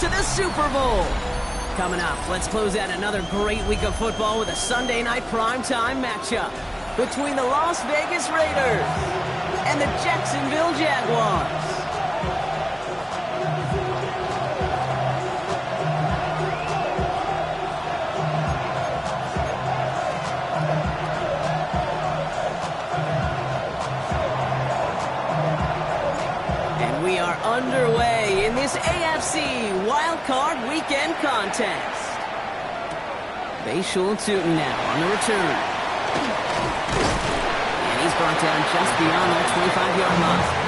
to the Super Bowl. Coming up, let's close out another great week of football with a Sunday night primetime matchup between the Las Vegas Raiders and the Jacksonville Jaguars. We are underway in this AFC Wildcard Weekend contest. Bashul Tootin now on the return. And he's brought down just beyond that 25-yard line.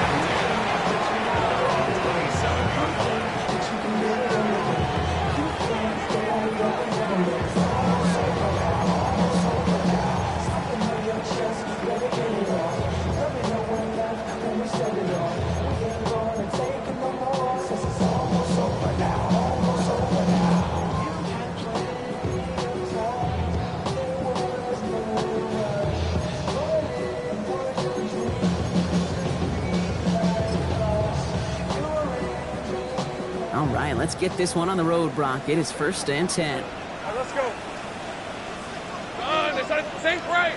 All right, let's get this one on the road, Brock. It is 1st and 10. All right, let's go. It's safe right.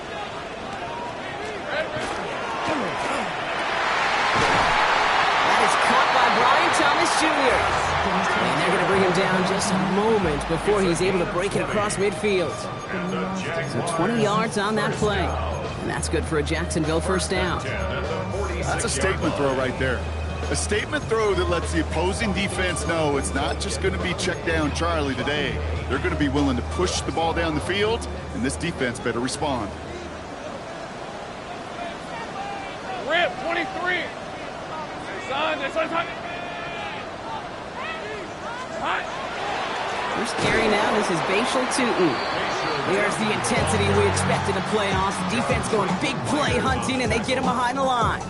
That is caught by Brian Thomas Jr. And they're going to bring him down just a moment before he's able to break it across midfield. So 20 yards on that play. And that's good for a Jacksonville first down. That's a statement throw right there. A statement throw that lets the opposing defense know it's not just going to be check down Charlie today. They're going to be willing to push the ball down the field, and this defense better respond. Rip, 23. It's on. First carry now, this is Bashul Tootin. There's the intensity we expect in the playoffs. The defense going big play hunting, and they get him behind the line.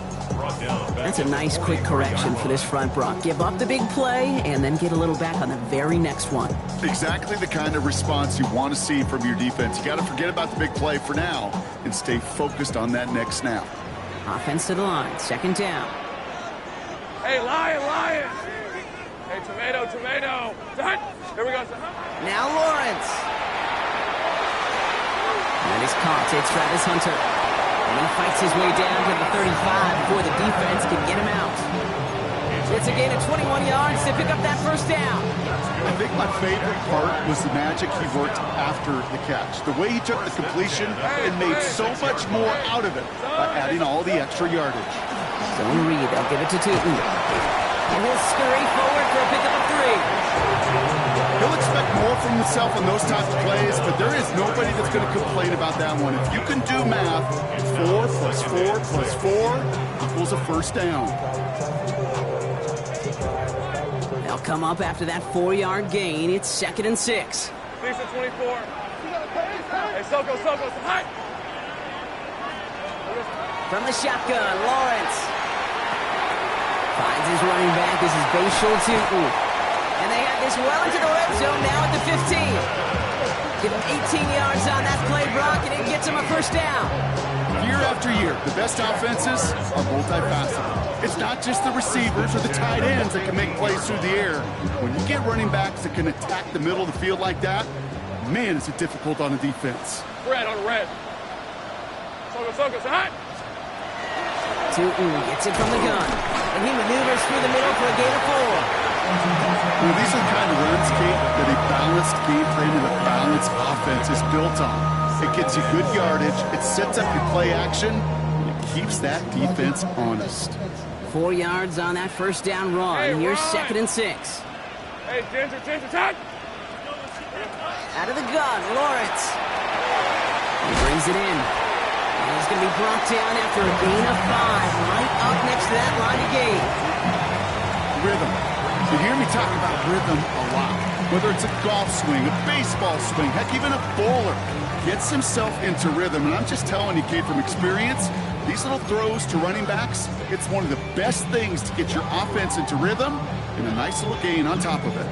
That's a nice quick correction for this front, Brock. Give up the big play and then get a little back on the very next one. Exactly the kind of response you want to see from your defense. You got to forget about the big play for now and stay focused on that next snap. Offense to the line, 2nd down. Hey, Lion. Hey, tomato. Here we go. Now Lawrence. And he's caught. It's Travis Hunter. And he fights his way down to the 35 before the defense can get him out. It's a gain of 21 yards to pick up that first down. I think my favorite part was the magic he worked after the catch. The way he took the completion and made so much more out of it by adding all the extra yardage. Zone read, they'll give it to Tootin. And he'll scurry forward for a pickup of 3. He'll expect more from himself on those types of plays, but there is nobody that's going to complain about that one. If you can do math, 4 plus 4 plus 4 equals a first down. They'll come up after that 4-yard gain. It's 2nd and 6. Decent 24. Hey, Soko, high. From the shotgun, Lawrence. Finds his running back. This is Bashul Tootin. And they have this well into the red zone now at the 15. Give him 18 yards on that play, Brock, and it gets him a first down. Year after year, the best offenses are multifaceted. It's not just the receivers or the tight ends that can make plays through the air. When you get running backs that can attack the middle of the field like that, man, is it difficult on the defense. Red on red. Soko, high. Tootin gets it from the gun, and he maneuvers through the middle for a gain of 4. Well, these are the kind of runs, Kate, that a balanced game plan and a balanced offense is built on. It gets you good yardage, it sets up your play action, and it keeps that defense honest. 4 yards on that first down run. Hey, here's run. 2nd and 6. Hey, Ginger, touch! Out of the gun, Lawrence. He brings it in. And he's going to be brought down after a gain of 5, right up next to that line of gain. Rhythm. You hear me talk about rhythm a lot. Whether it's a golf swing, a baseball swing, heck, even a bowler gets himself into rhythm. And I'm just telling you, Kate, from experience, these little throws to running backs, it's one of the best things to get your offense into rhythm and a nice little gain on top of it.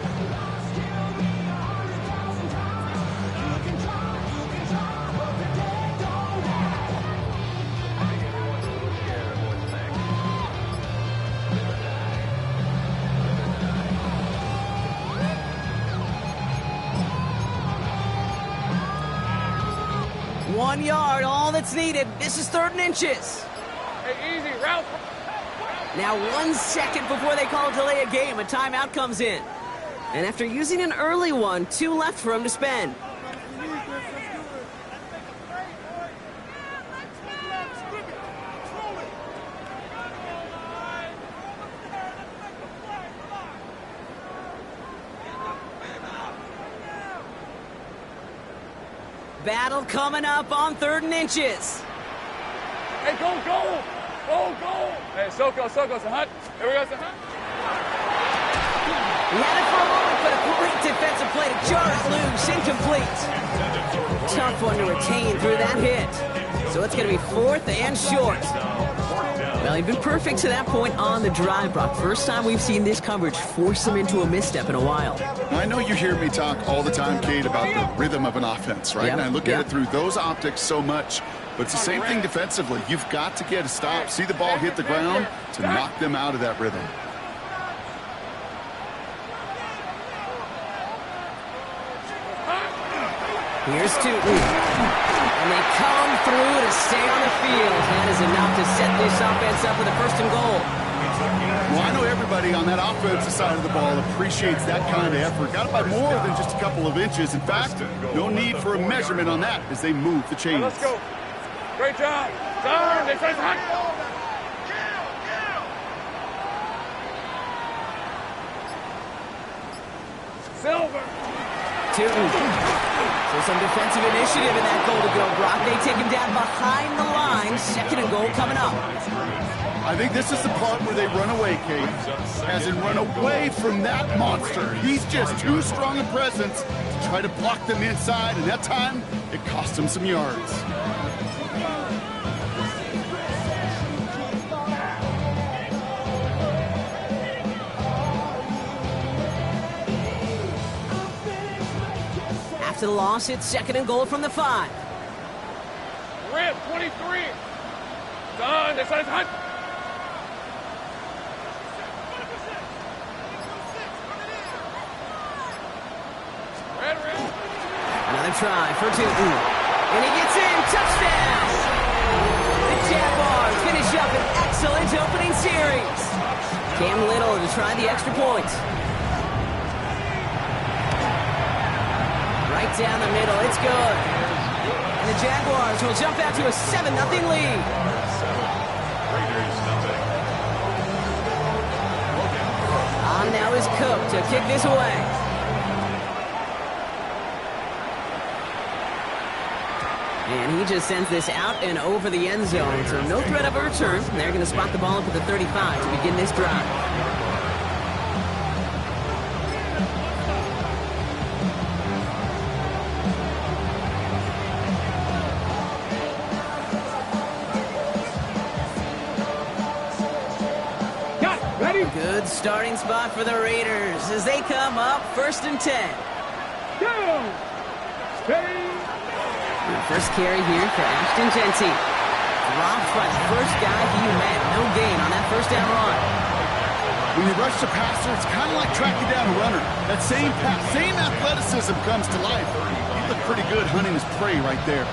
1 yard, all that's needed. This is 3rd and inches. Hey, easy, route. Now 1 second before they call delay a game, a timeout comes in. And after using an early one, 2 left for him to spend. Battle coming up on 3rd and inches. Hey, go, go! Go, go! Hey, Soko, Sahat. Here we go, Sahat. He had it for a moment, but a great defensive play to jar it loose. Incomplete. Tough one to retain through that hit. So it's going to be 4th and short. Well, he'd been perfect to that point on the drive, Brock. First time we've seen this coverage force him into a misstep in a while. I know you hear me talk all the time, Kate, about the rhythm of an offense, right? Yep. And I look at it through those optics so much. But it's the same thing defensively. You've got to get a stop, see the ball hit the ground to knock them out of that rhythm. Here's Tootin. And they come through to stay on the field. That is enough to set this offense up with a 1st and goal. Well, I know everybody on that offensive side of the ball appreciates that kind of effort. Got it by more than just a couple of inches. In fact, no need for a measurement on that as they move the chains. Let's go. Great job. Turn. They say hot. Silver. Tootin. So some defensive initiative in that goal to go, Brock. They take him down behind the line. 2nd and goal coming up. I think this is the part where they run away, Kate. As in run away from that monster. He's just too strong a presence to try to block them inside, and that time, it cost him some yards. After the loss, it's 2nd and goal from the 5. Red 23. Done. They say hot. Red. Another try for Tootin. And he gets in. Touchdown! The Jaguars finish up an excellent opening series. Cam Little to try the extra point. Right down the middle. It's good. And the Jaguars will jump out to a 7-0 lead. On now is Cook to kick this away. And he just sends this out and over the end zone. So no threat of a return. They're going to spot the ball up at the 35 to begin this drive. Good starting spot for the Raiders as they come up 1st and 10. The first carry here for Ashton Genty. Dropped by the first guy he met. No gain on that 1st down run. When you rush the passer, it's kind of like tracking down a runner. That same pass, same athleticism comes to life. He looked pretty good hunting his prey right there.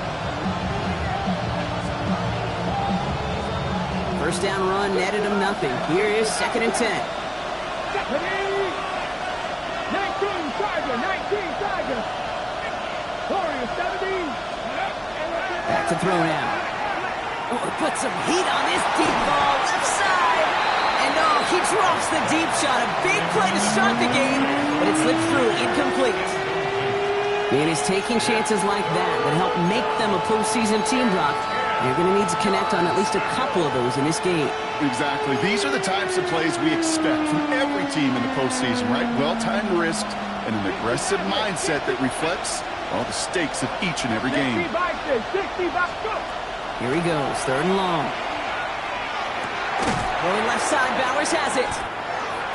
1st down run netted him nothing. Here is 2nd and 10. 19 Tiger, 19 Tiger. Notorious 17. Back to throw now. Oh, put some heat on this deep ball, left side. And oh, he drops the deep shot. A big play to start the game, but it slips through, incomplete. And it's taking chances like that help make them a postseason team, Brock. You're going to need to connect on at least a couple of those in this game. Exactly. These are the types of plays we expect from every team in the postseason, right? Well-timed risk and an aggressive mindset that reflects all the stakes of each and every game. Here he goes, 3rd and long. Going left side, Bowers has it.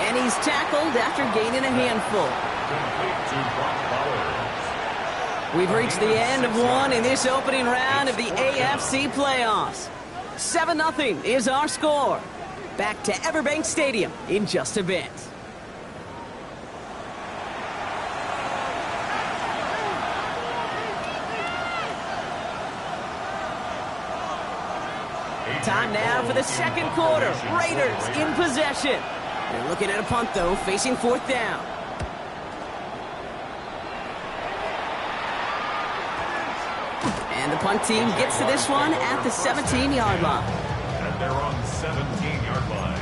And he's tackled after gaining a handful. We've reached the end of one in this opening round of the AFC playoffs. 7-0 is our score. Back to Everbank Stadium in just a bit. Time now for the second quarter. Raiders in possession. They're looking at a punt, though, facing fourth down. And the punt team gets to this one at the 17-yard line. And they're on the 17-yard line.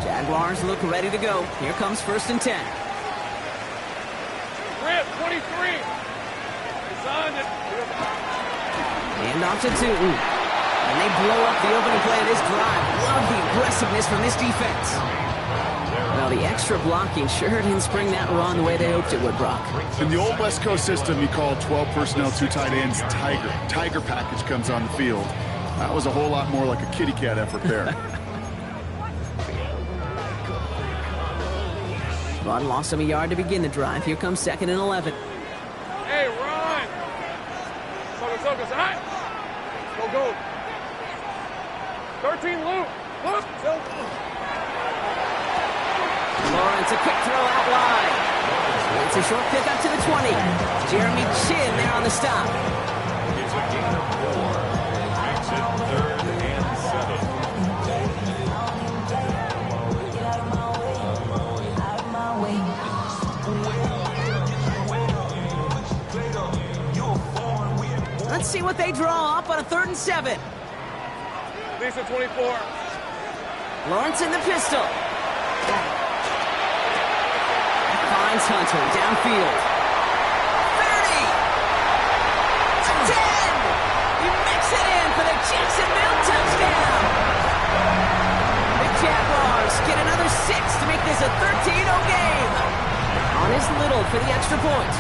Jaguars look ready to go. Here comes 1st and 10. Rip, 23. It's on it. Hand off to Tootin. And they blow up the opening play of this drive. Love the aggressiveness from this defense. Well, the extra blocking sure didn't spring that run the way they hoped it would, Brock. In the old West Coast system, you call 12 personnel, 2 tight ends, Tiger. Tiger package comes on the field. That was a whole lot more like a kitty cat effort there. Vaughn lost him a yard to begin the drive. Here comes 2nd and 11. Hey, run. Soko, hot. Go. 13, Luke. Lawrence, a quick throw out wide. It's a short pick up to the 20. Jeremy Chin there on the stop. It's a gain of 4. Makes it 3rd and 7. Let's see what they draw up on a 3rd and 7. Lisa, 24. Lawrence in the pistol. Finds Hunter downfield. 30. 10. He makes it in for the Jacksonville touchdown. The Jaguars get another 6 to make this a 13-0 game. On his Little for the extra point.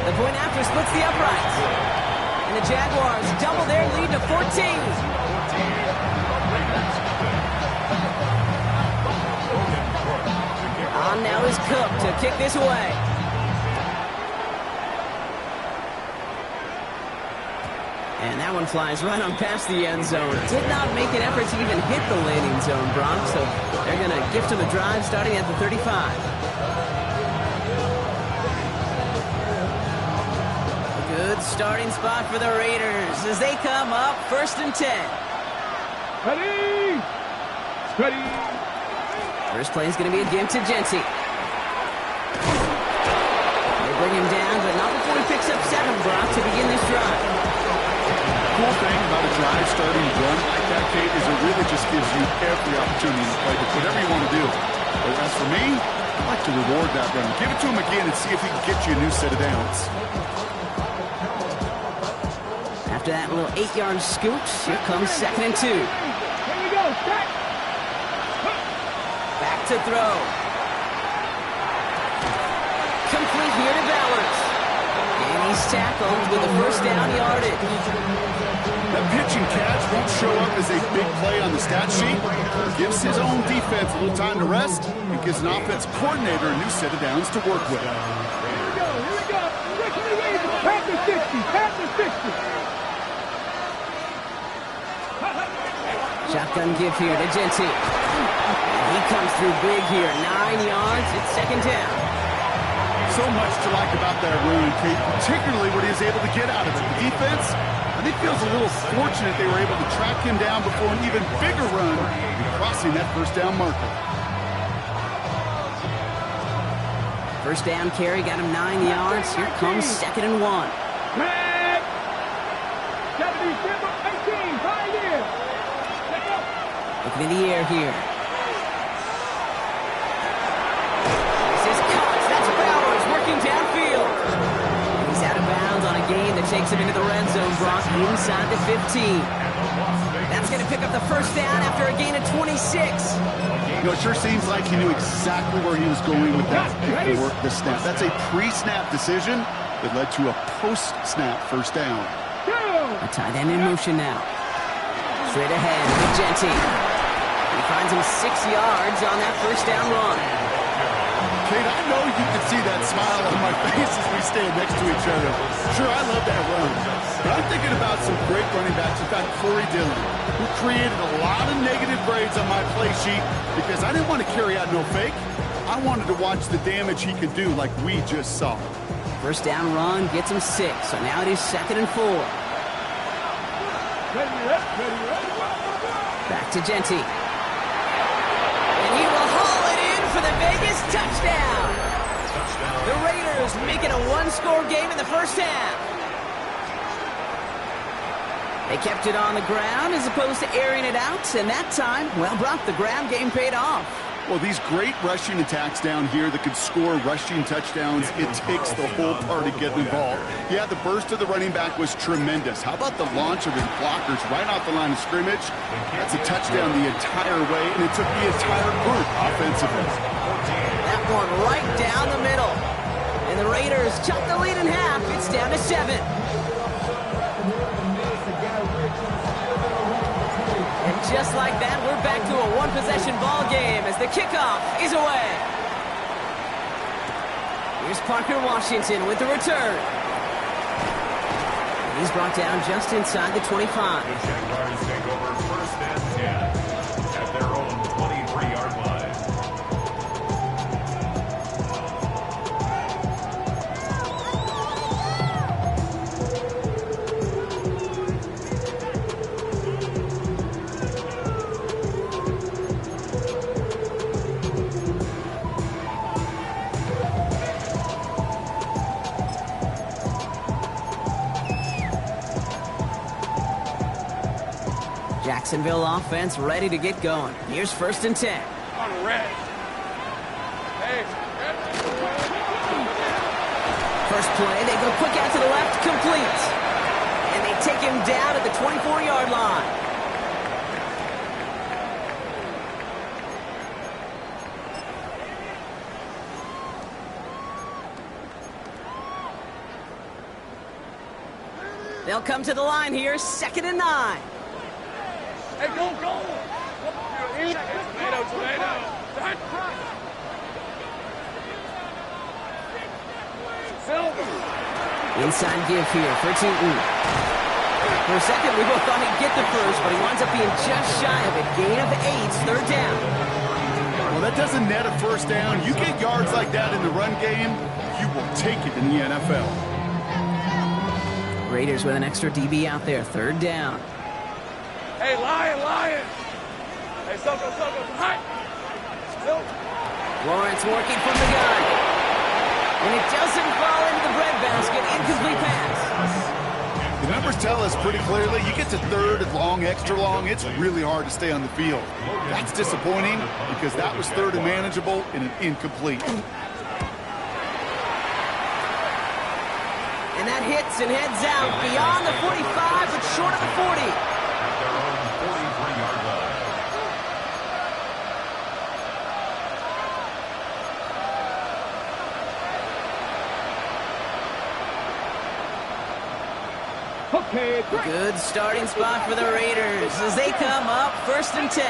The point after splits the uprights. And the Jaguars double their lead to 14. On now is Cook to kick this away. And that one flies right on past the end zone. Did not make an effort to even hit the landing zone, Brock. So they're going to gift him a drive starting at the 35. Good starting spot for the Raiders as they come up 1st and 10. Ready. First play is going to be a give to Jency. They bring him down, but not before he picks up 7, Brock, to begin this drive. Cool thing about a drive starting run like that, Kate, is it really just gives you every opportunity to play with whatever you want to do. But as for me, I like to reward that run. Give it to him again and see if he can get you a new set of downs. After that little 8-yard scooch, here comes 2nd and 2. Here we go. Back. Back to throw. Complete here to Bowers. And he's tackled with a 1st down yardage. That pitch and catch won't show up as a big play on the stat sheet. Gives his own defense a little time to rest and gives an offense coordinator a new set of downs to work with. Here we go. Pat the 60. Shotgun give here to Jency. And he comes through big here. 9 yards. It's 2nd down. So much to like about that run, Kate, particularly what he was able to get out of it. The defense, I think, feels a little fortunate they were able to track him down before an even bigger run and crossing that 1st down marker. 1st down carry got him 9 yards. Here comes 2nd and 1. Matt. 18, right here. Looking in the air here. This is Cox. That's Bowers working downfield. And he's out of bounds on a gain that takes him into the red zone, Brock, inside the 15. That's going to pick up the 1st down after a gain of 26. You know, it sure seems like he knew exactly where he was going with that pick to work the snap. That's a pre-snap decision that led to a post-snap 1st down. A tight end in motion now. Straight ahead with Jency. He finds him 6 yards on that 1st down run. Kate, I know you can see that smile on my face as we stand next to each other. Sure, I love that run. But I'm thinking about some great running backs. In fact, Corey Dillon, who created a lot of negative grades on my play sheet because I didn't want to carry out no fake. I wanted to watch the damage he could do like we just saw. First down run gets him 6, so now it is 2nd and 4. Back to Genty. And he will haul it in for the Vegas touchdown. The Raiders make it a one-score game in the first half. They kept it on the ground as opposed to airing it out, and that time, well, Brock, the ground game paid off. Well, these great rushing attacks down here that could score rushing touchdowns, it takes the whole party getting involved. Yeah, the burst of the running back was tremendous. How about the launch of his blockers right off the line of scrimmage? That's a touchdown the entire way, and it took the entire group offensively. That one right down the middle. And the Raiders chop the lead in half. It's down to 7. And just like that, we're back to a one-possession ball game as the kickoff is away. Here's Parker Washington with the return. He's brought down just inside the 25. The Jaguars take over 1st and 10 at their own 23-yard line. Jacksonville offense ready to get going. Here's 1st and 10. On red. Hey, red. First play, they go quick out to the left, complete. And they take him down at the 24-yard line. They'll come to the line here, 2nd and 9. Hey, go, go. Tomato. Inside give here for Teaton. For a second, we both thought he'd get the first, but he winds up being just shy of it. Gain of 8, 3rd down. Well, that doesn't net a first down. You get yards like that in the run game, you will take it in the NFL. Raiders with an extra DB out there, 3rd down. Hey, Lion. Hey, Soko, hot. Lawrence working from the gun. And it doesn't fall into the breadbasket. Incomplete pass. The numbers tell us pretty clearly, you get to 3rd and long, extra long, it's really hard to stay on the field. That's disappointing because that was 3rd and manageable and an incomplete. And that hits and heads out beyond the 45, but short of the 40. Their own 43-yard line. Okay, Good starting spot for the Raiders as they come up 1st and 10.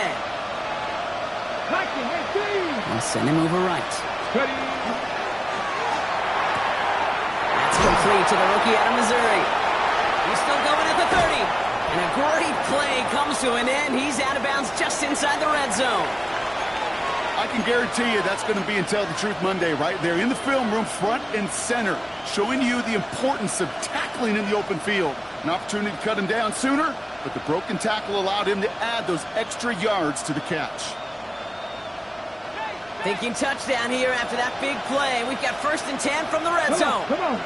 And send him over right. That's complete to the rookie out of Missouri. He's still going at the 30. And a great play comes to an end. He's out of bounds just inside the red zone. I can guarantee you that's going to be in Tell the Truth Monday right there in the film room, front and center, showing you the importance of tackling in the open field. An opportunity to cut him down sooner, but the broken tackle allowed him to add those extra yards to the catch. Thinking touchdown here after that big play. We've got 1st and 10 from the red zone. Come on.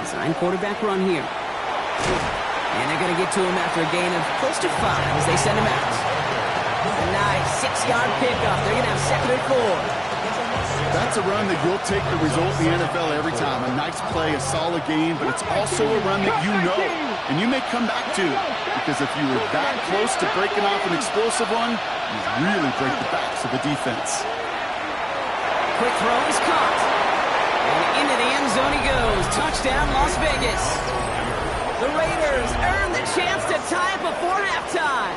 Design quarterback run here. And they're going to get to him after a gain of close to 5 as they send him out. A nice 6-yard pickup. They're going to have 2nd and 4. That's a run that you'll take the result in the NFL every time. A nice play, a solid game, but it's also a run that you know and you may come back to. Because if you were that close to breaking off an explosive one, you really break the backs of the defense. Quick throw is caught. And into the end zone he goes. Touchdown, Las Vegas. The Raiders earn the chance to tie it before halftime.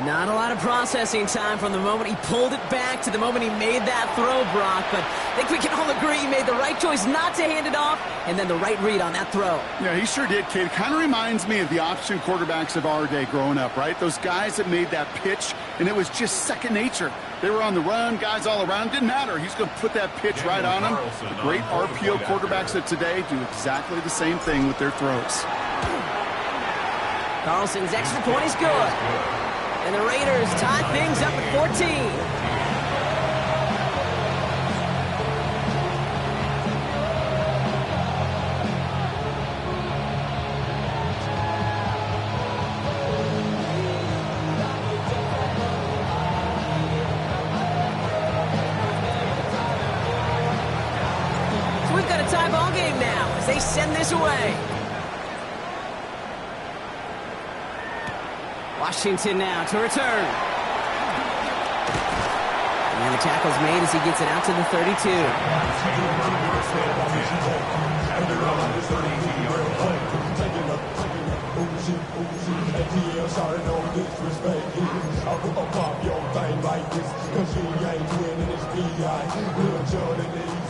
Not a lot of processing time from the moment he pulled it back to the moment he made that throw, Brock. But I think we can all agree he made the right choice not to hand it off, and then the right read on that throw. Yeah, he sure did, kid. It kind of reminds me of the option quarterbacks of our day growing up, right? Those guys that made that pitch, and it was just second nature. They were on the run, guys all around. Didn't matter. He's going to put that pitch right on them. The great RPO quarterbacks of today do exactly the same thing with their throws. Carlson's extra point is good. And the Raiders tie things up at 14. So we've got a tie ball game now as they send this away. Washington now to return. And the tackle's made as he gets it out to the 32.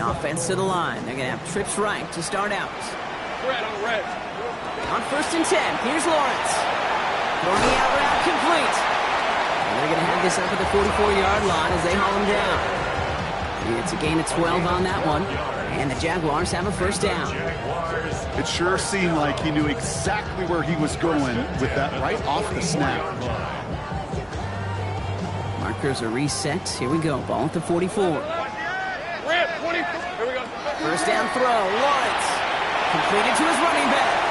Offense to the line. They're going to have trips right to start out. Red on red. On 1st and 10, here's Lawrence. Throwing the out route complete. And they're going to have this up at the 44-yard line as they haul him down. It's a gain of 12 on that one. And the Jaguars have a first down. It sure seemed like he knew exactly where he was going with that right off the snap. Markers are reset. Here we go. Ball at the 44. Red, 20. Here we go. First down throw. Lawrence. Completed to his running back.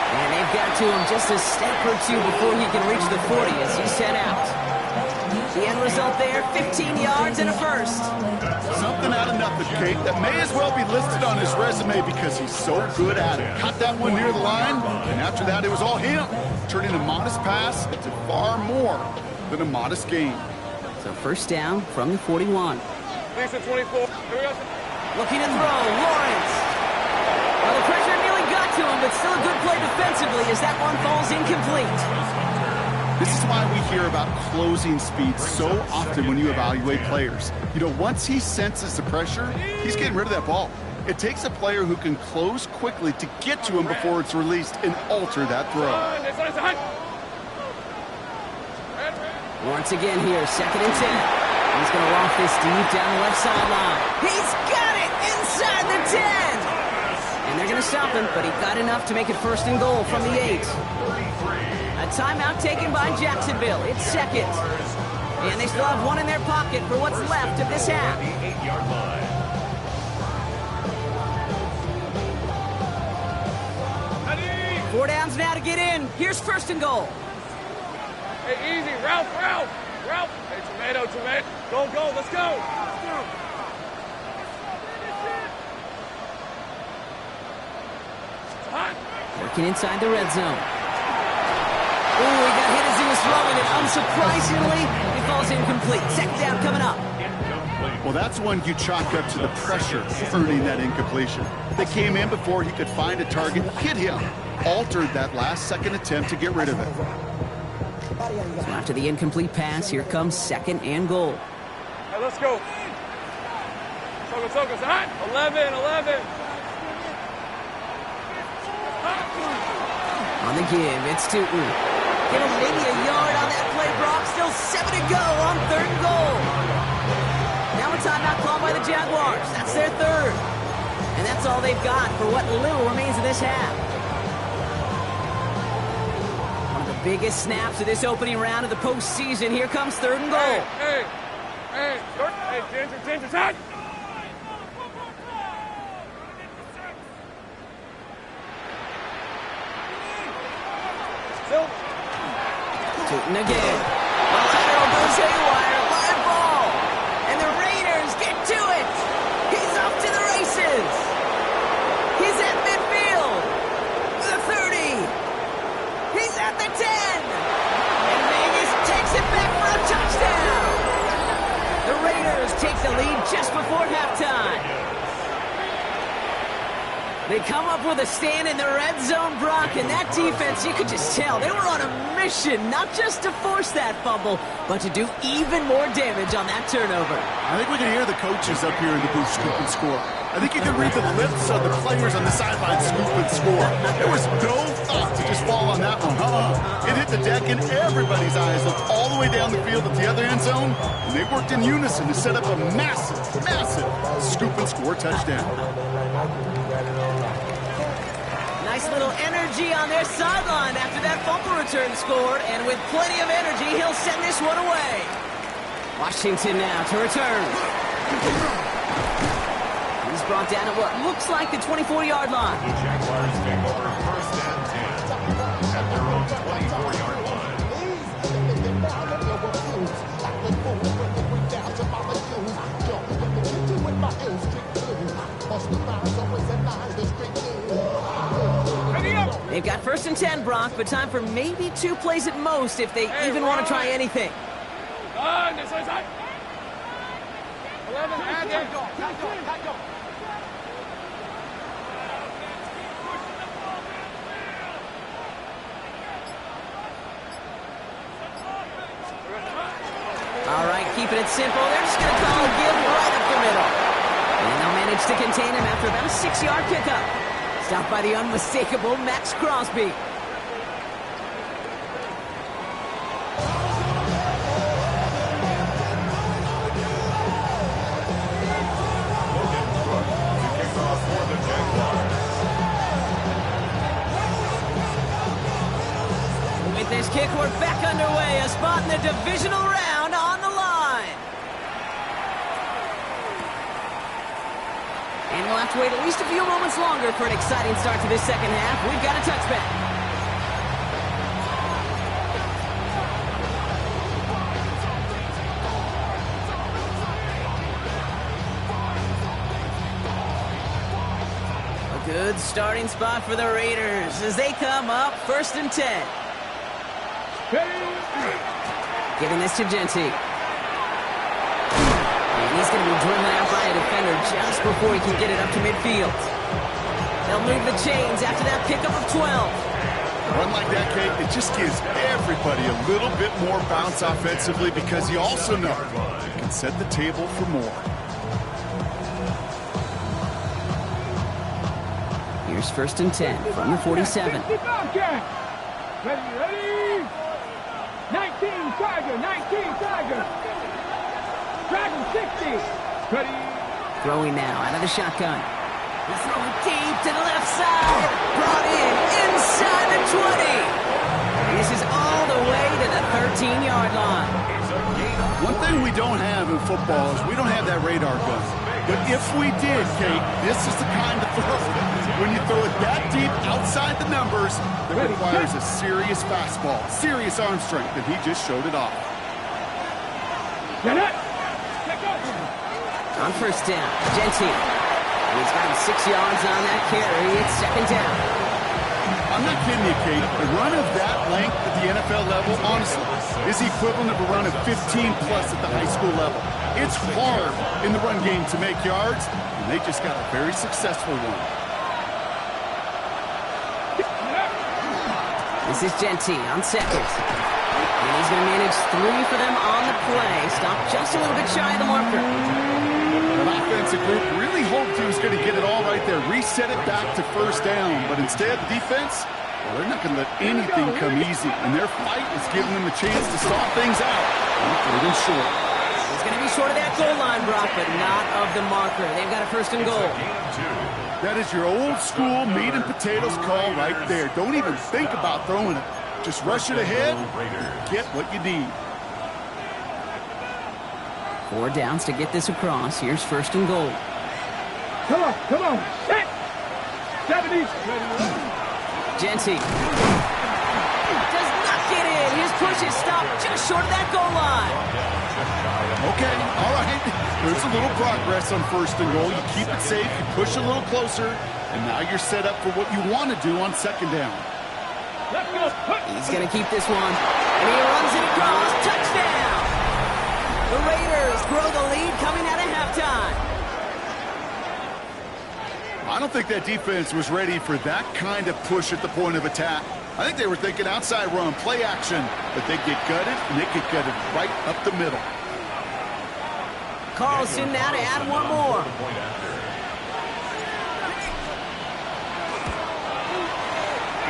And they've got to him just a step or two before he can reach the 40 as he's sent out. The end result there, 15 yards and a first. Something out of nothing, Kate, that may as well be listed on his resume because he's so good at it. Caught that one near the line, and after that it was all him, turning a modest pass into far more than a modest gain. So first down from the 41. Lisa 24. Here we go. Looking to throw, Lawrence. Well, the pressure nearly got to him, but still a good play defensively as that one falls incomplete. This is why we hear about closing speed so often when you evaluate players. You know, once he senses the pressure, he's getting rid of that ball. It takes a player who can close quickly to get to him before it's released and alter that throw. Once again here, 2nd and 10. He's going to loft this deep down the left sideline. He's got it inside the 10. And they're going to stop him, but he got enough to make it 1st and goal from the 8. A timeout taken by Jacksonville. It's 2nd. And they still have one in their pocket for what's left of this half. 8-yard line. 4 downs now to get in. Here's 1st and goal. Hey, easy. Ralph. Hey, tomato. Go. Let's go. Hot. Working inside the red zone. Oh, he got hit as he was throwing it. Unsurprisingly, he falls incomplete. 2nd down coming up. Well, that's one you chalk up to the pressure earning that incompletion. They came in before he could find a target, hit him, altered that last-second attempt to get rid of it. So after the incomplete pass, here comes 2nd and goal. Hey, let's go. Soka. Hot. 11. On the give, it's Tootin. Give him maybe a yard on that play, Brock. Still 7 to go on 3rd and goal. Now a timeout called by the Jaguars. That's their 3rd. And that's all they've got for what little remains of this half. One of the biggest snaps of this opening round of the postseason. Here comes 3rd and goal. Hey, Ginger, hot. Tootin again. Lateral goes haywire. Live ball. And the Raiders get to it. He's off to the races. He's at midfield. The 30. He's at the 10. And Vegas takes it back for a touchdown. The Raiders take the lead just before halftime. They come up with a stand in the red zone, Brock, and that defense, you could just tell, they were on a mission, not just to force that fumble, but to do even more damage on that turnover. I think we can hear the coaches up here in the booth scoop and score. I think you can read the lips of the players on the sideline scoop and score. There was no thought to just fall on that one. It hit the deck, and everybody's eyes looked all the way down the field at the other end zone, and they worked in unison to set up a massive, massive scoop and score touchdown. Nice little energy on their sideline after that fumble return scored, and with plenty of energy, he'll send this one away. Washington now to return. He's brought down at what looks like the 24-yard line. The Jaguars take over first and 10 at their own 24-yard line. They've got first and 10, Brock, but time for maybe 2 plays at most if they even want to try anything. This is it. 11, add in. All right, keeping it simple. They're just going to call a give right up the middle. And they'll manage to contain him after about a 6-yard pickup. Stopped by the unmistakable Max Crosby. With this kick, we're back underway. A spot in the divisional round on the line. And we'll have to wait at least a few moments longer for an exciting start to this second half. We've got a touchback. A good starting spot for the Raiders as they come up first and 10. Giving this to Genty. He's going to be driven out by a defender just before he can get it up to midfield. They'll move the chains after that pickup of 12. A run like that, Kate, it just gives everybody a little bit more bounce offensively because you also know you can set the table for more. Here's first and 10 from the 47. Ready? 19 Tiger. Dragon 60. Ready? Throwing now out of the shotgun. He's throwing deep to the left side. Brought in inside the 20. This is all the way to the 13-yard line. One thing we don't have in football is we don't have that radar gun. But if we did, Kate, this is the kind of throw. When you throw it that deep outside the numbers, that requires a serious fastball, serious arm strength, and he just showed it off. On first down, Genty. He's got 6 yards on that carry. It's second down. I'm not kidding you, Kate. A run of that length at the NFL level, honestly, is the equivalent of a run of 15-plus at the high school level. It's hard in the run game to make yards, and they just got a very successful one. This is Genty on second. And he's going to manage 3 for them on the play. Stopped just a little bit shy of the marker. An offensive group really hoped he was going to get it all right there, reset it back to first down. But instead, the defense, well, they're not going to let anything come easy. And their fight is giving them a chance to start things out. They're in short. He's going to be short of that goal line, Brock, but not of the marker. They've got a first and goal. That is your old school meat and potatoes call right there. Don't even think about throwing it. Just rush it ahead, get what you need. 4 downs to get this across. Here's first and goal. Come on. Set. 70. Genty. Does not get in. His push is stopped just short of that goal line. Okay, all right. There's a little progress on first and goal. You keep it safe, you push a little closer, and now you're set up for what you want to do on second down. He's going to keep this one. And he runs it across. Touchdown! The Raiders grow the lead coming out of halftime. I don't think that defense was ready for that kind of push at the point of attack. I think they were thinking outside run, play action, but they get gutted, and they get gutted right up the middle. Carlson now to add one more.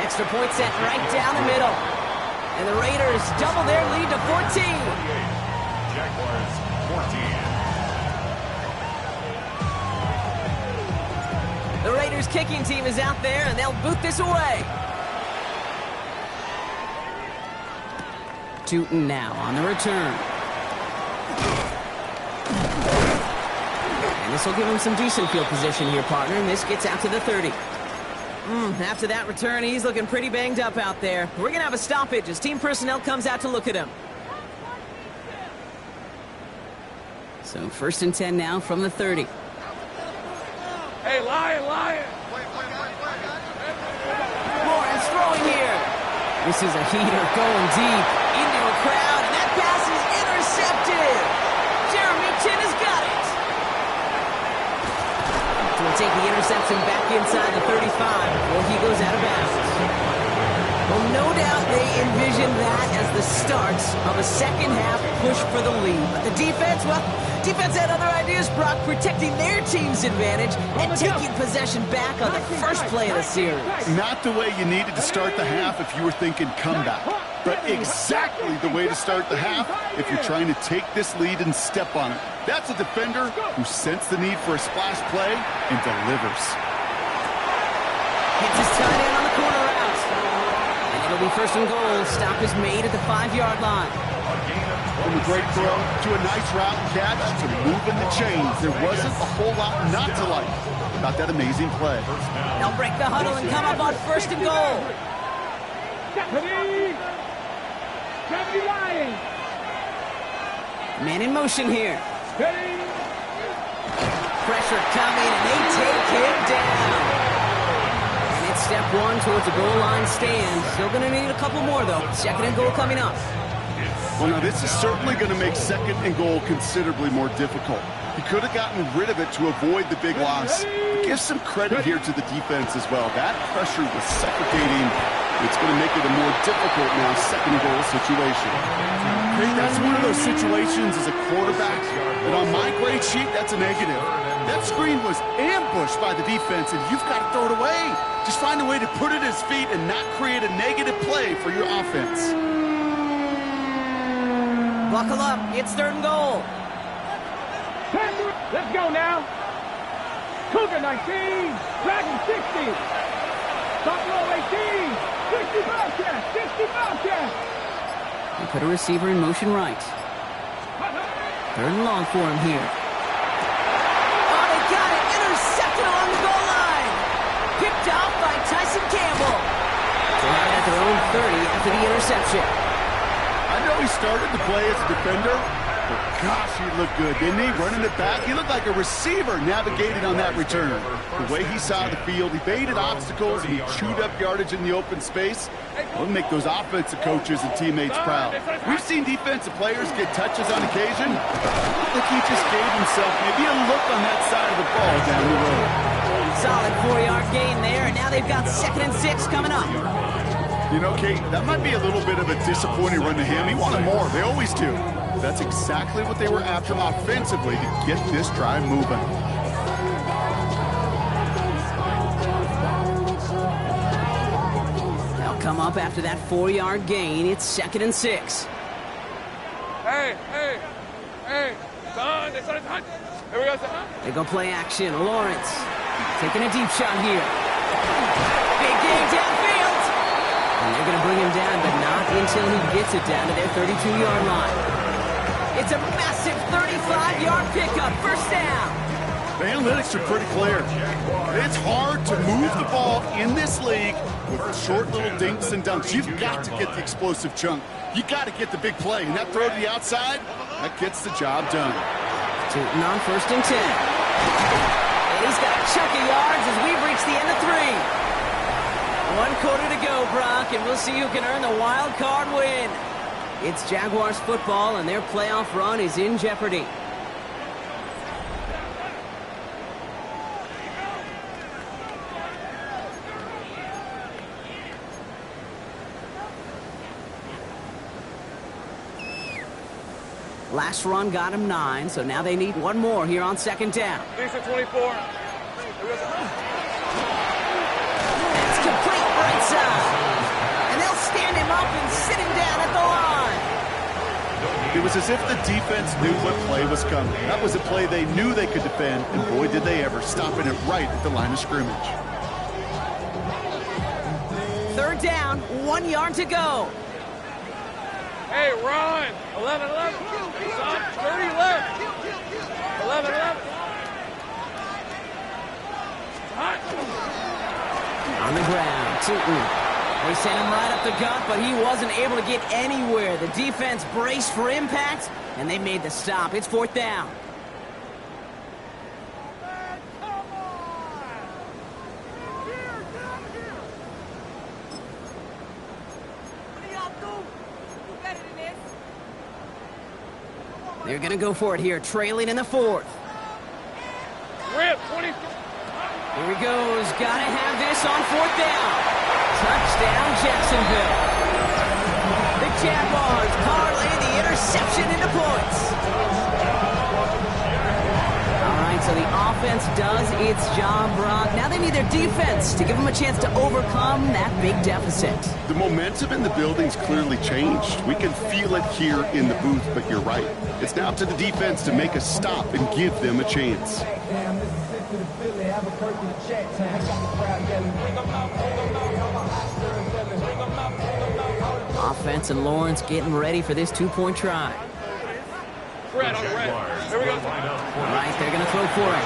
Extra point set right down the middle. And the Raiders double their lead to 14. Jaguars 14. The Raiders kicking team is out there, and they'll boot this away. Tootin now on the return. And this will give him some decent field position here, partner, and this gets out to the 30. After that return, he's looking pretty banged up out there. We're going to have a stoppage as team personnel comes out to look at him. So 1st and 10 now from the 30. Hey, Lion! Lawrence throwing here. This is a heater going deep into a crowd, and that pass is intercepted. Jeremy Chin has got it. We'll take the interception back inside the 35 before he goes out of bounds. Well, no doubt they envision that as the start of a second-half push for the lead. But the defense, well, defense had other ideas, Brock, protecting their team's advantage and taking possession back on the first play of the series. Not the way you needed to start the half if you were thinking comeback, but exactly the way to start the half if you're trying to take this lead and step on it. That's a defender who sensed the need for a splash play and delivers. Gets his tight end on the corner route. And it'll be 1st and goal. Stop is made at the 5-yard line. From a great throw to a nice route catch to moving the chains. There wasn't a whole lot not to like about that amazing play. They'll break the huddle and come up on 1st and goal. Deputy Lion. Man in motion here. Pressure coming, and they take him down. And it's step 1 towards a goal line stand. Still going to need a couple more, though. 2nd and goal coming up. Well, now this is certainly going to make 2nd and goal considerably more difficult. He could have gotten rid of it to avoid the big loss. But give some credit here to the defense as well. That pressure was suffocating. It's going to make it a more difficult now 2nd and goal situation. Okay, that's one of those situations as a quarterback that on my grade sheet, that's a negative. That screen was ambushed by the defense, and you've got to throw it away. Just find a way to put it at his feet and not create a negative play for your offense. Buckle up. It's 3rd and goal. Let's go now. Cougar 19. Dragon 60. Buffalo 18. 60 Bobcats. 60 Bobcats. They put a receiver in motion right. 3rd and long for him here. Oh, they got it. Intercepted along the goal line. Picked off by Tyson Campbell. They have it at their own 30 after the interception. I know he started the play as a defender, but gosh, he looked good, didn't he? Running it back, he looked like a receiver navigating on that return. The way he saw the field, he baited obstacles, and he chewed up yardage in the open space. It'll make those offensive coaches and teammates proud. We've seen defensive players get touches on occasion. I think he just gave himself maybe a look on that side of the ball down the road. Solid 4-yard gain there, and now they've got 2nd and 6 coming up. You know, Kate, that might be a little bit of a disappointing run to him. He wanted more. They always do. That's exactly what they were after offensively to get this drive moving. They'll come up after that 4-yard gain. It's 2nd and 6. Hey, son, son. Here we go, son. They go play action. Lawrence taking a deep shot here. Big game downfield. And they're going to bring him down, but not until he gets it down to their 32-yard line. It's a massive 35-yard pickup. 1st down. The analytics are pretty clear. It's hard to move the ball in this league with short little dinks and dunks. You've got to get the explosive chunk. You got to get the big play. And that throw to the outside, that gets the job done. Tootin on 1st and 10. And he's got a chunk of yards as we've reached the end of 3. 1 quarter to go, Brock, and we'll see who can earn the wild card win. It's Jaguars football, and their playoff run is in jeopardy. Last run got him 9, so now they need one more here on second down. Decent 24. It's complete right side. And they'll stand him up and sit him down at the line. It was as if the defense knew what play was coming. That was a play they knew they could defend, and boy, did they ever, stopping it right at the line of scrimmage. Third down, 1 yard to go. Hey, run. 11-11. 30 left. 11-11. On the ground, Tootin. They sent him right up the gut, but he wasn't able to get anywhere. The defense braced for impact, and they made the stop. It's fourth down. They're going to go for it here, trailing in the fourth. Rip, 20. Here he goes. Got to have this on fourth down. Touchdown, Jacksonville. The Jaguars parlay the interception into points. All right, so the offense does its job, Brock. Now they need their defense to give them a chance to overcome that big deficit. The momentum in the building's clearly changed. We can feel it here in the booth, but you're right. It's now up to the defense to make a stop and give them a chance. Offense and Lawrence getting ready for this two-point try. Red on the red. Here we go. All right, they're going to throw for it.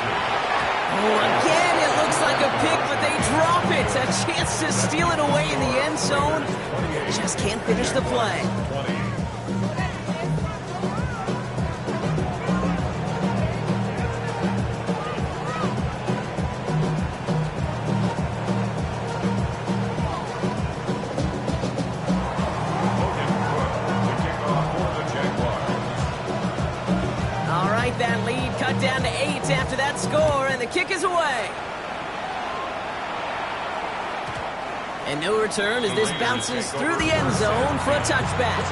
Oh, again, it looks like a pick, but they drop it. A chance to steal it away in the end zone. Just can't finish the play. That lead cut down to 8 after that score, and the kick is away. And no return as this bounces through the end zone for a touchback.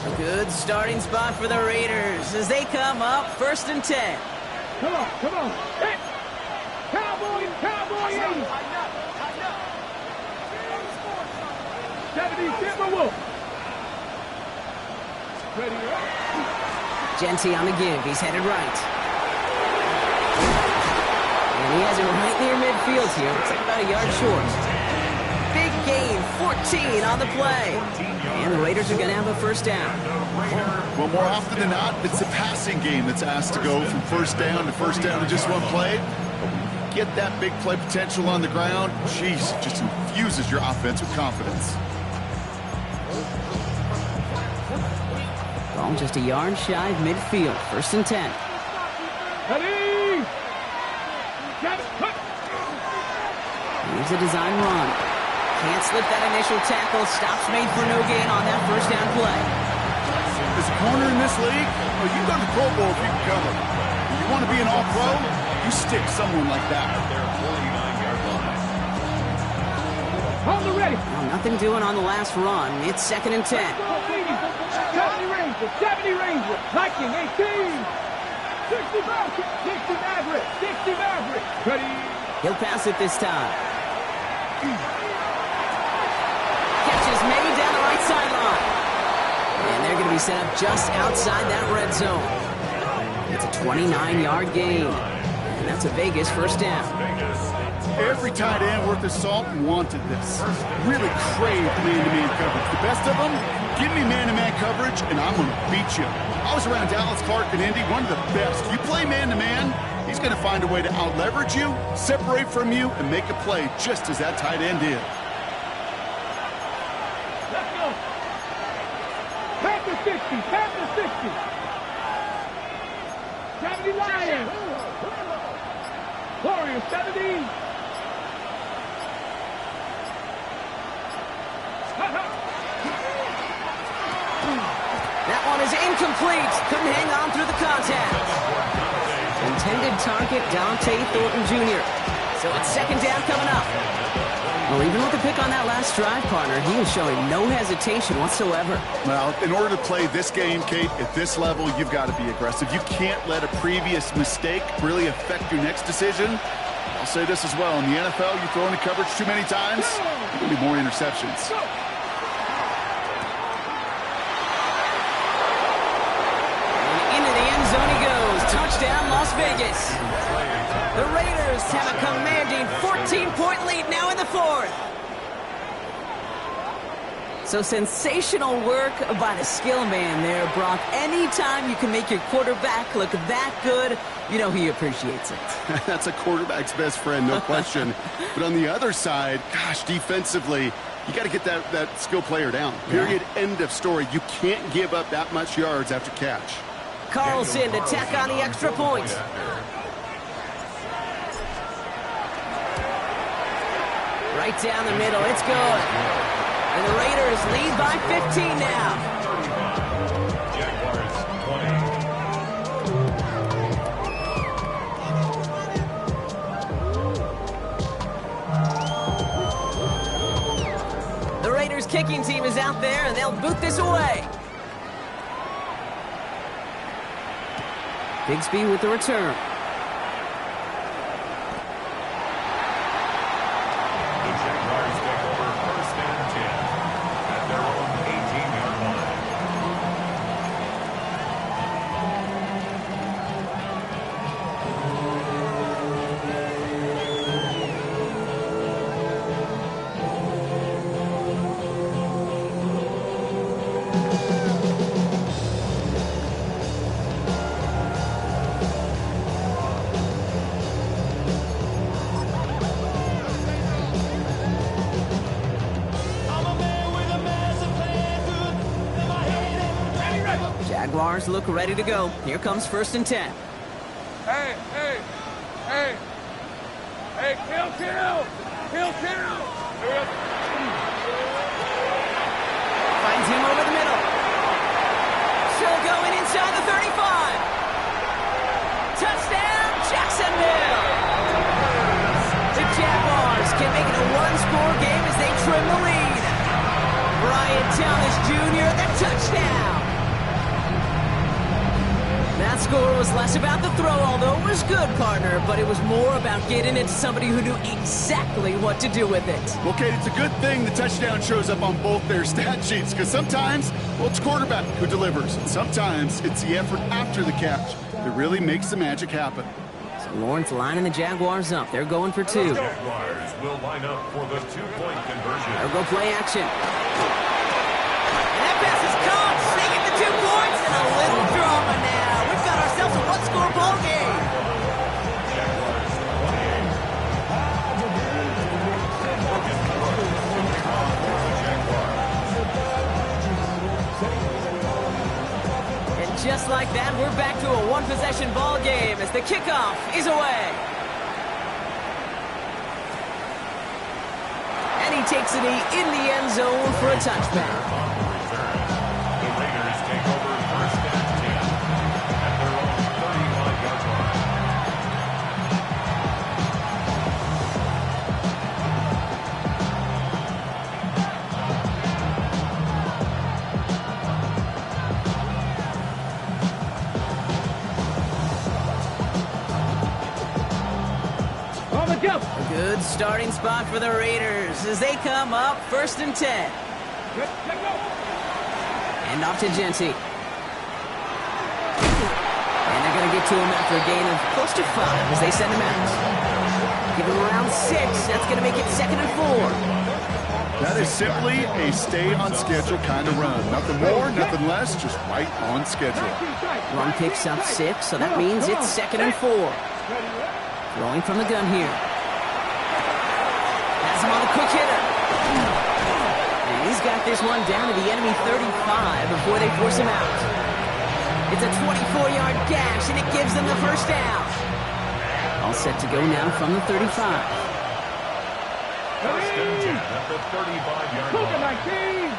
A good starting spot for the Raiders as they come up 1st and 10. Come on, come on. Hey. Cowboy, Cowboy 80. 70 Timberwolves. Ready up. Genty on the give. He's headed right. And he has it right near midfield here. It's like about a yard short. Big gain, 14 on the play. And the Raiders are going to have a first down. Well, more often than not, it's the passing game that's asked to go from first down to just one play. But when you get that big play potential on the ground, geez, it just infuses your offense with confidence. Ball just a yard shy of midfield. 1st and 10. Ready. Got it. Cut. Here's a design run. Can't slip that initial tackle. Stops made for no gain on that first down play. As a corner in this league, well, you go to the Pro Bowl if you can cover. If you want to be an all-pro, you stick someone like that. On the ready. Well, nothing doing on the last run. It's 2nd and 10. 70 Rangers, 70 Rangers. Viking 18. 60 Maverick, 60 Maverick, 60 Maverick. Ready. He'll pass it this time. Catch is made down the right sideline. And they're going to be set up just outside that red zone. It's a 29-yard gain. And that's a Vegas first down. Every tight end worth his salt wanted this. Really craved man-to-man coverage. The best of them, give me man-to-man coverage, and I'm going to beat you. I was around Dallas Clark and Indy, one of the best. You play man-to-man, he's going to find a way to out-leverage you, separate from you, and make a play just as that tight end did. Let's go. Panther 60, Panther 60. 70 Lions. Notorious 70. That That one is incomplete. Couldn't hang on through the contact. Intended target, Dante Thornton Jr. So it's second down coming up. Well, even with the pick on that last drive, partner, he is showing no hesitation whatsoever. Well, in order to play this game, Kate, at this level, you've got to be aggressive. You can't let a previous mistake really affect your next decision. I'll say this as well. In the NFL, you throw into coverage too many times, there'll be more interceptions. Touchdown, Las Vegas. The Raiders have a commanding 14-point lead now in the fourth. So sensational work by the skill man there, Brock. Anytime you can make your quarterback look that good, you know he appreciates it. That's a quarterback's best friend, no question. But on the other side, gosh, defensively, you got to get that skill player down. Period, end of story. You can't give up that much yards after catch. Carlson to tack on the extra point. Right down the middle, it's good. And the Raiders lead by 15 now. Jaguars 20. The Raiders kicking team is out there, and they'll boot this away. Bigsby with the return. The Jaguars take over first and 10 at their own 18-yard line. Jaguars look ready to go. Here comes first and 10. Hey, hey, hey. Hey, kill two. Kill two. Here we go. Finds him over the middle. Still going inside the 35. Touchdown, Jacksonville. The Jaguars can make it a one-score game as they trim the lead. Brian Thomas Jr., the touchdown. That score was less about the throw, although it was good, partner, but it was more about getting it to somebody who knew exactly what to do with it. Well, Kate, it's a good thing the touchdown shows up on both their stat sheets, because sometimes, well, it's quarterback who delivers, and sometimes it's the effort after the catch that really makes the magic happen. So Lawrence lining the Jaguars up. They're going for two. The Jaguars will line up for the two-point conversion. They'll go play action. And that pass is caught, sneaking the 2 points, and a little drama now. We've got ourselves a one-score ball game. Jaguars 28. And just like that, we're back to a one-possession ball game as the kickoff is away. And he takes it in the end zone for a touchback. The Raiders take over first and 10 at their own 35-yard line. On the jump. A good starting spot for the Raiders as they come up first and 10. Let go. And off to Genty. And they're going to get to him after a gain of close to 5 as they send him out. Give him around 6. That's going to make it second and 4. That is simply a stay-on-schedule kind of run. Nothing more, nothing less, just right on schedule. Run picks up 6, so that means it's second and 4. Throwing from the gun here. Has him on the quick hitter. And he's got this one down to the enemy 35 before they force him out. It's a 24-yard dash, and it gives them the first down. All set to go now from the 35. First and 10 at the 35-yard Look at line. 19.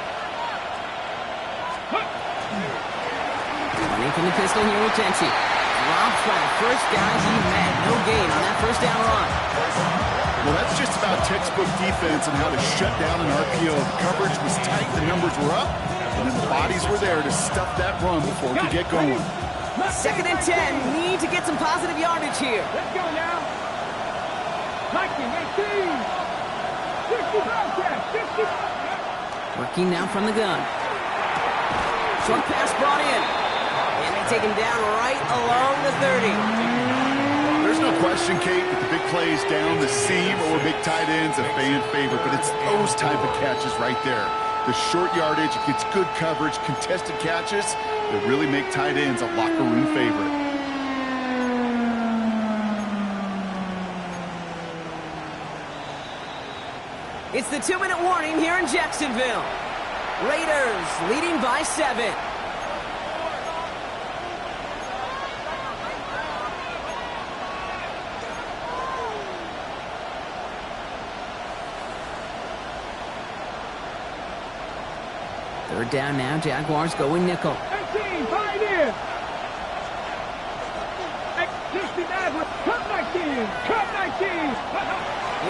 Making the pistol here with Jency. Drops by the first guy he met. No gain on that first down run. Well, that's just about textbook defense and how to shut down an RPO. The coverage was tight, the numbers were up, and then the bodies were there to stuff that run before it could get going. 2nd and 10. Need to get some positive yardage here. Let's go now. Liking 18. 65 catch. 60. Working now from the gun. Short pass brought in. And they take him down right along the 30. There's no question, Kate, that the big plays down the seam or big tight ends a fan favorite, but it's those type of catches right there. The short yardage, it gets good coverage, contested catches that really make tight ends a locker room favorite. It's the 2-minute warning here in Jacksonville. Raiders leading by 7. Third down now, Jaguars going nickel. 18, find in. 60 Maverick, cut 19, cut 19.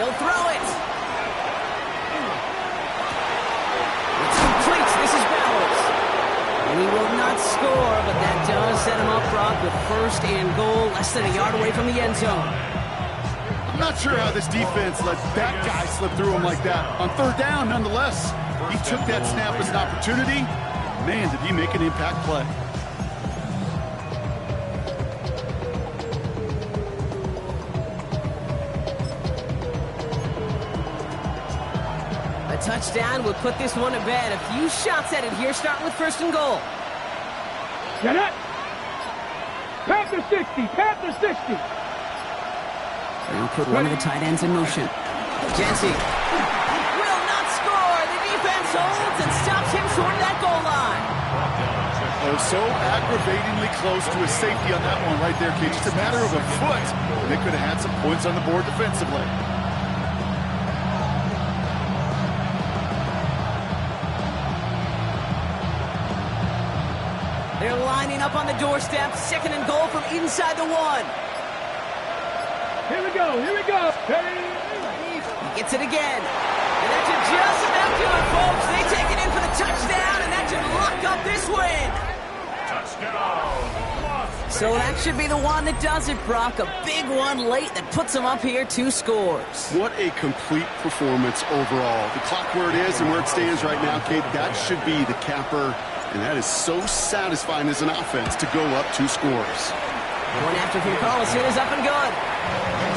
He'll throw it. It's complete. This is Bowers. And he will not score, but that does set him up, Brock, with 1st and goal, less than a yard away from the end zone. I'm not sure how this defense let that guy slip through him like that. On 3rd down, nonetheless. He took that snap as an opportunity. Man, did he make an impact play. A touchdown will put this one to bed. A few shots at it here, starting with 1st and goal. Get it. Panther 60, Panther 60. They're going to put one of the tight ends in motion. Jency will not score. The defense holds and stops him short of that goal line. Oh, so aggravatingly close to a safety on that one right there, Kate. Just a matter of a foot. And they could have had some points on the board defensively. They're lining up on the doorstep. 2nd and goal from inside the 1. Here we go, here we go. He gets it again. And that should just about do it, folks. They take it in for the touchdown, and that should lock up this win. Touchdown. So that should be the one that does it, Brock. A big one late that puts them up here 2 scores. What a complete performance overall. The clock where it is and where it stands right now, Kate, that should be the capper. And that is so satisfying as an offense to go up 2 scores. Going after from Carlson is up and good.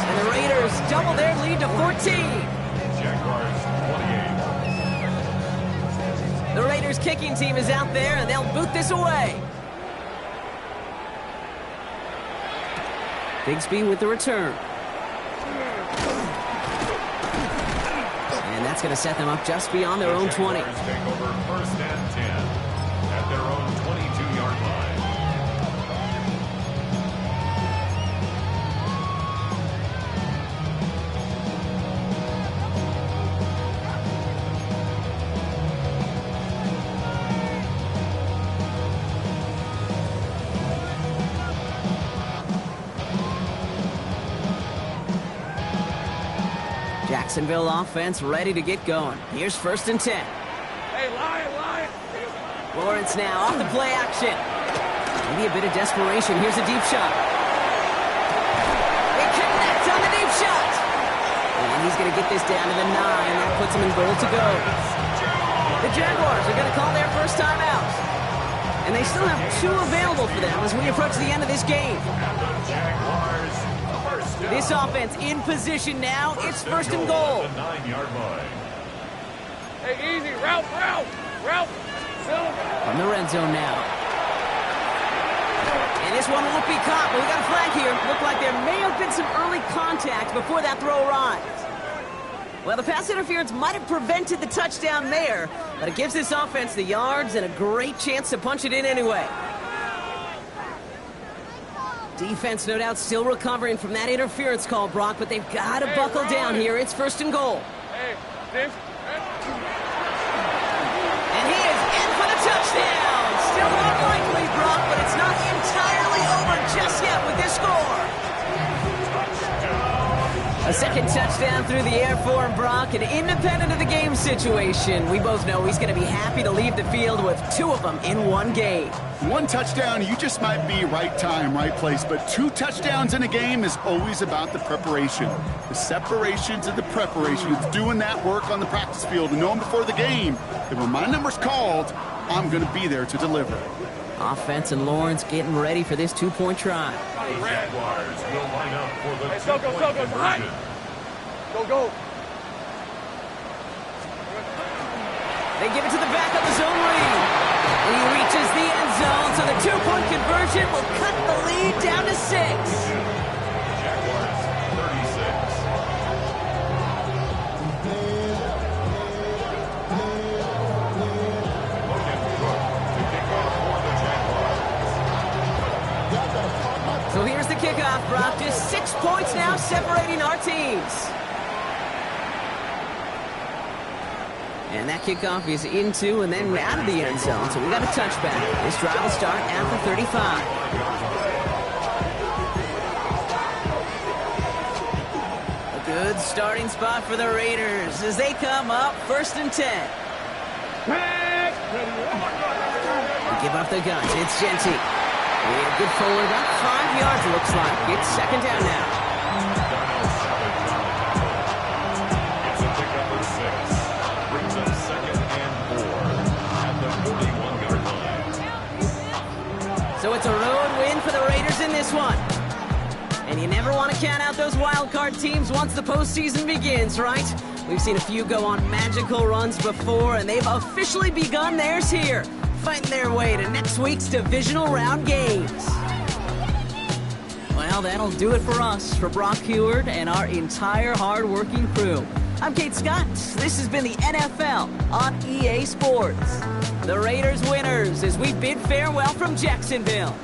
And the Raiders double their lead to 14. Jaguars 28. The Raiders kicking team is out there, and they'll boot this away. Bigsby with the return. And that's going to set them up just beyond their own 20. Jaguars take over 1st and 10 at their own 22-yard line. Jacksonville offense ready to get going. Here's 1st and 10. Hey, Lion. Lawrence now off the play action. Maybe a bit of desperation. Here's a deep shot. They connect on the deep shot. And he's going to get this down to the 9. That puts him in goal to go. The Jaguars are going to call their first time out. And they still have 2 available for them as we approach the end of this game. This offense in position now. It's 1st and goal. The 9-yard line. Hey, easy. Route. From the red zone now. And this one won't be caught, but we got a flag here. Looked like there may have been some early contact before that throw arrived. Well, the pass interference might have prevented the touchdown there, but it gives this offense the yards and a great chance to punch it in anyway. Defense, no doubt, still recovering from that interference call, Brock, but they've got to buckle down here. It's 1st and goal. And he is in for the touchdown. Still unlikely, Brock, but it's not second touchdown through the air for him, Brock, and independent of the game situation, we both know he's going to be happy to leave the field with 2 of them in one game. 1 touchdown, you just might be right time, right place, but 2 touchdowns in a game is always about the preparation. The separation to the preparation. It's doing that work on the practice field and knowing before the game that when my number's called, I'm going to be there to deliver. Offense and Lawrence getting ready for this 2-point try. The Jaguars will line up for the Go, two-point go, go, go, behind. conversion. Go, go. They give it to the back of the zone read. And he reaches the end zone, so the 2-point conversion will cut the lead down to 6. Jaguars 36. Logan Cook to kick off for the Jaguars. So here's the kickoff, Brock. Just 6 points now separating our teams. And that kickoff is into and then out of the end zone, so we got a touchback. This drive will start at the 35. A good starting spot for the Raiders as they come up 1st and 10. Pass. They give up the guns. It's Genty. Yeah, good forward, about 5 yards looks like. It's 2nd down now. Darnell Savage on the tackle. It's a pickup of 6. Brings up 2nd and 4 at the 41-yard line. So it's a road win for the Raiders in this one. And you never want to count out those wild card teams once the postseason begins, right? We've seen a few go on magical runs before, and they've officially begun theirs here, fighting their way to next week's divisional round games. Well, that'll do it for us, for Brock Heward and our entire hard-working crew. I'm Kate Scott. This has been the NFL on EA Sports. The Raiders winners as we bid farewell from Jacksonville.